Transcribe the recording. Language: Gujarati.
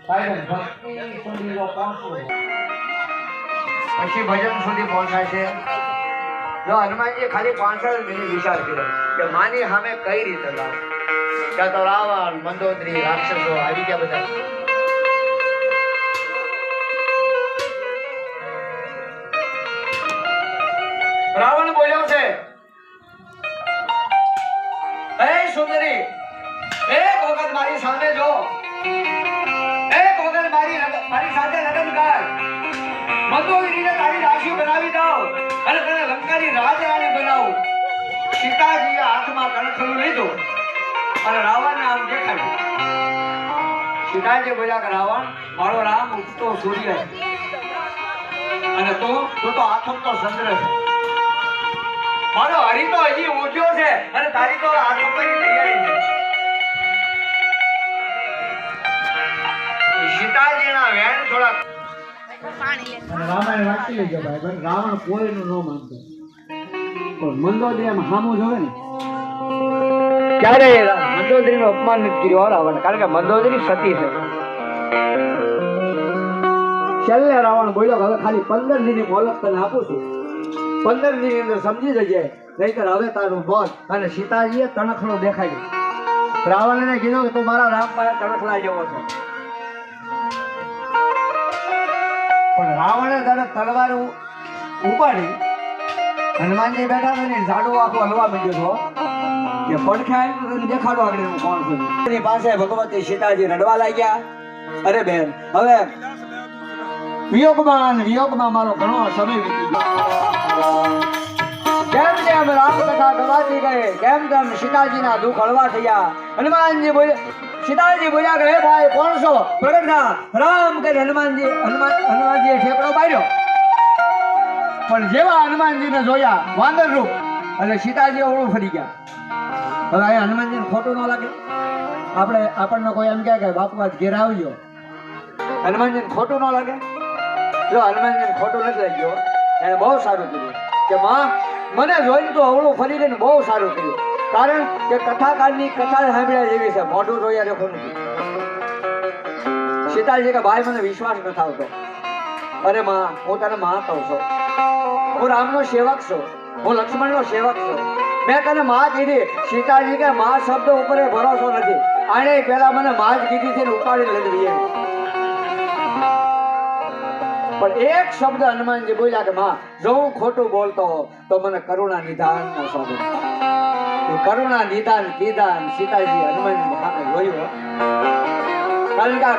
પછી ભજન સુધી પહોંચાય છે. જો હનુમાનજી ખાલી 5 મિનિટ વિચાર કર્યો કે માની સામે કઈ રીતે લાવ. ત્યાં તો રાવણ, મંદોદરી, રાક્ષસો આવી ગયા બધા. રાવણ બોલ્યો છે, હે સુંદરી, એક વખત મારી સામે જો, એક વખત મારી સાથે લગ્ન કર. મંદોદરીને તારી દાસી બનાવી દઉં અને તને લંકાની રાજરાણી બનાવું. સીતાજીએ હાથમાં કણખલું લીધું અને રાવણને આમ દેખાડ્યું. સીતાજી બોલ્યા કે રાવણ, મારો રામ ઉગતો સૂર્ય છે અને તું તો આથમતો ચંદ્ર છે. મારો હરી તો હજી ઊંચ્યો છે અને તારી તો આથમવાની તૈયારી છે. સીતાજીના વેણ થોડા રામાયણ વાંચી લેજો ભાઈ. પણ રાવણ કોઈનું ન માનતો, પણ મંદોદરી આમ સામું જોવે ને ક્યારે મંદોદરીનું અપમાન નથી કર્યું રાવણ, કારણ કે મંદોદરી સતી છે. છેલ્લે રાવણ બોલ્યો કે હવે ખાલી 15 દિનની મોહલત તને આપું છું. 15 દિનની અંદર સમજી જજે, નહીંતર હવે તારું મોત. અને સીતાજીએ તણખલો દેખાડ્યો. રાવણને કીધું કે તું મારા રામ પાસે તણખલા જેવો છે. પણ રાવણે તરત તલવાર ઉપાડી. હનુમાનજી બેઠા હતા ને ઝાડુ આખું હલવા માંડ્યો હતો કે પડખે આવી તો દેખાડો આગળ હું કોણ છું. એની પાસે ભગવતી સીતાજી રડવા લાગ્યા. અરે બેન, હવે વિયોગમાં મારો ઘણો સમય વીતી ગયો. કેમ કેમ રામકથા ગવાતી ગઈ, કેમ કેમ સીતાજીના દુઃખ હળવા થયા. હનુમાનજી બોલ્યા, સીતાજી બોલ્યા કે હે ભાઈ કોણ છો, પ્રગટ થા. રામ કરી હનુમાનજીએ ઠેકડો પાડ્યો. પણ જેવા હનુમાનજીને જોયા વાંદર રૂપ એટલે સીતાજી ઓળું ફરી ગયા. હવે અહીંયા હનુમાનજીને ખોટું ન લાગે. આપણને કોઈ એમ કહે કે બાપુ આજ ઘેર આવજો, હનુમાનજીને ખોટું ન લાગે? જો હનુમાનજીને ખોટું નથી લાગ્યો, એને બહુ સારું કર્યું કે માં મને જોઈને તો અવળું ફરી ગઈને બહુ સારું કર્યું. કારણ કે કથાકારની કથા સાંભળ્યા જેવી છે, મોઢું જોયા રેખો નથી. સીતાજી કે ભાઈ મને વિશ્વાસ નથી આવતો. અરે માં, હું તને માં કહું છું, હું રામનો સેવક છું, હું લક્ષ્મણનો સેવક છું. મેં તને માં કીધી. સીતાજી કે માં શબ્દ ઉપર ભરોસો નથી. આને પેલા મને માં જ કીધી છે ને ઉપાડી લઈ. પણ એક શબ્દ હનુમાનજી બોલ્યા કે માં, જો હું ખોટું બોલતો તો મને કરુણા નિધાન ના શબ્દ. કરુણા નિધાન કીધા સીતાજી હનુમાનજી સામે જોયું. કારણ કે